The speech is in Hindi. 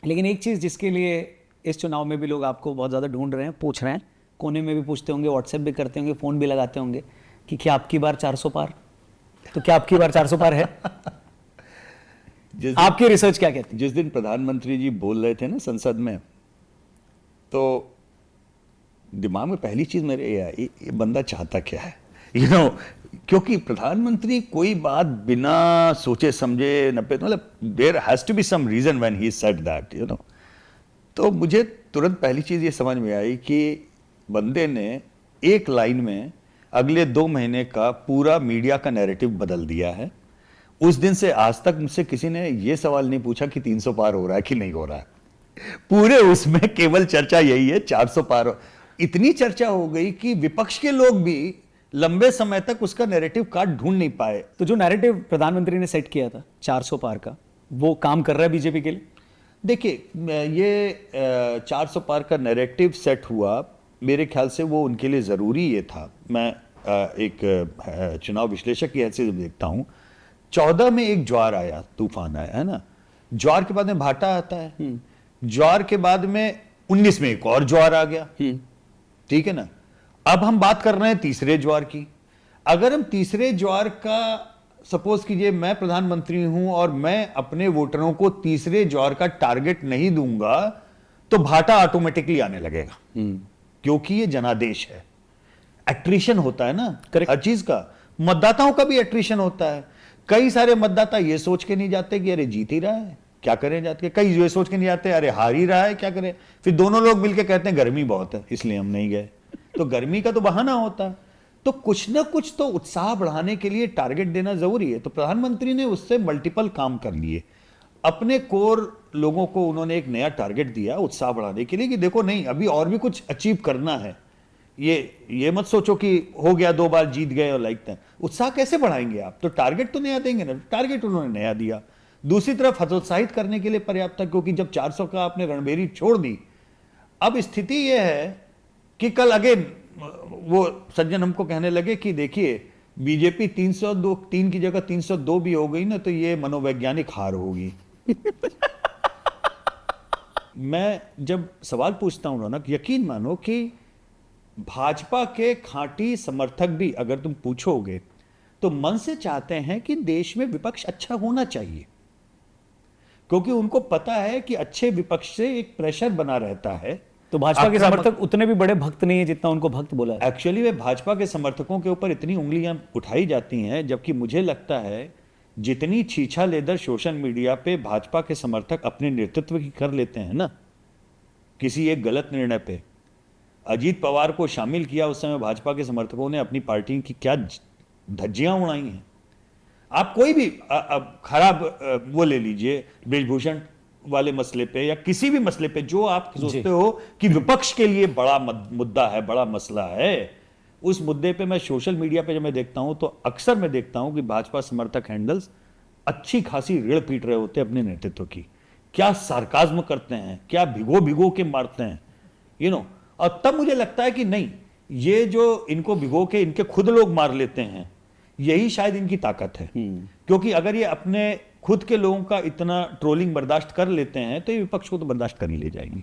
लेकिन एक चीज़ जिसके लिए इस चुनाव में भी लोग आपको बहुत ज़्यादा ढूंढ रहे हैं, पूछ रहे हैं, कोने में भी पूछते होंगे, व्हाट्सएप भी करते होंगे, फ़ोन भी लगाते होंगे कि क्या आपकी बार 400 पार? तो क्या आपकी बार 400 पार है? आपकी रिसर्च क्या कहती है? जिस दिन प्रधानमंत्री जी बोल रहे थे ना संसद में, तो दिमाग में पहली चीज मेरे ये आई, ये बंदा चाहता क्या है, क्योंकि प्रधानमंत्री कोई बात बिना सोचे समझे मतलब there has to be some reason when he said that, तो मुझे तुरंत पहली चीज ये समझ में आई कि बंदे ने एक लाइन में अगले 2 महीने का पूरा मीडिया का नैरेटिव बदल दिया है। उस दिन से आज तक मुझसे किसी ने यह सवाल नहीं पूछा कि 300 पार हो रहा है कि नहीं हो रहा है, पूरे उसमें केवल चर्चा यही है 400 पार। इतनी चर्चा हो गई कि विपक्ष के लोग भी लंबे समय तक उसका नैरेटिव कार्ड ढूंढ नहीं पाए। तो जो नैरेटिव प्रधानमंत्री ने सेट किया था 400 पार का, वो काम कर रहा है बीजेपी के लिए? देखिए, ये 400 पार का नैरेटिव सेट हुआ, मेरे ख्याल से वो उनके लिए जरूरी ये था। मैं एक चुनाव विश्लेषक की हैसियत से देखता हूं, 14 में एक ज्वार आया, तूफान आया है ना, ज्वार के बाद में भाटा आता है, ज्वार के बाद में 19 में एक और ज्वार आ गया, ठीक है ना। अब हम बात कर रहे हैं तीसरे ज्वार की। अगर हम तीसरे ज्वार का, सपोज कीजिए मैं प्रधानमंत्री हूं और मैं अपने वोटरों को तीसरे ज्वार का टारगेट नहीं दूंगा, तो भाटा ऑटोमेटिकली आने लगेगा, क्योंकि ये जनादेश है। एट्रिशन होता है ना हर चीज का, मतदाताओं का भी एट्रिशन होता है। कई सारे मतदाता ये सोच के नहीं जाते कि अरे जीत ही रहा है, क्या करें जाके, कई ये सोच के नहीं जाते अरे हार ही रहा है, क्या करें। फिर दोनों लोग मिलकर कहते हैं गर्मी बहुत है इसलिए हम नहीं गए, तो गर्मी का तो बहाना होता है। तो कुछ ना कुछ तो उत्साह बढ़ाने के लिए टारगेट देना जरूरी है। तो प्रधानमंत्री ने उससे मल्टीपल काम कर लिए। अपने कोर लोगों को उन्होंने एक नया टारगेट दिया उत्साह बढ़ाने के लिए कि देखो नहीं, अभी और भी कुछ अचीव करना है। ये मत सोचो कि हो गया 2 बार जीत गए और लाइक दैट। उत्साह कैसे बढ़ाएंगे आप? तो टारगेट तो नया देंगे ना, टारगेट उन्होंने नया दिया। दूसरी तरफ हतोत्साहित करने के लिए पर्याप्त था, क्योंकि जब 400 का आपने रणबेरी छोड़ दी, अब स्थिति यह है कि कल अगेन वो सज्जन हमको कहने लगे कि देखिए बीजेपी 303 की जगह 302 भी हो गई ना, तो ये मनोवैज्ञानिक हार होगी। मैं जब सवाल पूछता हूं रौनक, यकीन मानो कि भाजपा के खांटी समर्थक भी अगर तुम पूछोगे तो मन से चाहते हैं कि देश में विपक्ष अच्छा होना चाहिए, क्योंकि उनको पता है कि अच्छे विपक्ष से एक प्रेशर बना रहता है। तो भाजपा के समर्थक उतने भी बड़े भक्त नहीं है जितना उनको भक्त बोला है। एक्चुअली वे भाजपा के समर्थकों के ऊपर इतनी उंगलियां उठाई जाती हैं, जबकि मुझे लगता है जितनी छीछा लेदर सोशल मीडिया पे भाजपा के समर्थक अपने नेतृत्व की कर लेते हैं ना, किसी एक गलत निर्णय पे अजीत पवार को शामिल किया, उस समय भाजपा के समर्थकों ने अपनी पार्टी की क्या धज्जियां उड़ाई हैं। आप कोई भी खराब वो ले लीजिए, ब्रिजभूषण वाले मसले पे या किसी भी मसले पे जो आप सोचते हो कि विपक्ष के लिए बड़ा मुद्दा है, बड़ा मसला है, उस मुद्दे पे मैं सोशल मीडिया पे जब मैं देखता हूं तो अक्सर मैं देखता हूं कि भाजपा समर्थक हैंडल्स अच्छी खासी रीढ़ पीट रहे होते हैं अपने नेतृत्व की। क्या सार्काज्म करते हैं, क्या भिगो भिगो के मारते हैं, और तब मुझे लगता है कि नहीं, ये जो इनको भिगो के इनके खुद लोग मार लेते हैं, यही शायद इनकी ताकत है। क्योंकि अगर ये अपने खुद के लोगों का इतना ट्रोलिंग बर्दाश्त कर लेते हैं तो ये विपक्ष को तो बर्दाश्त कर ही ले जाएंगी।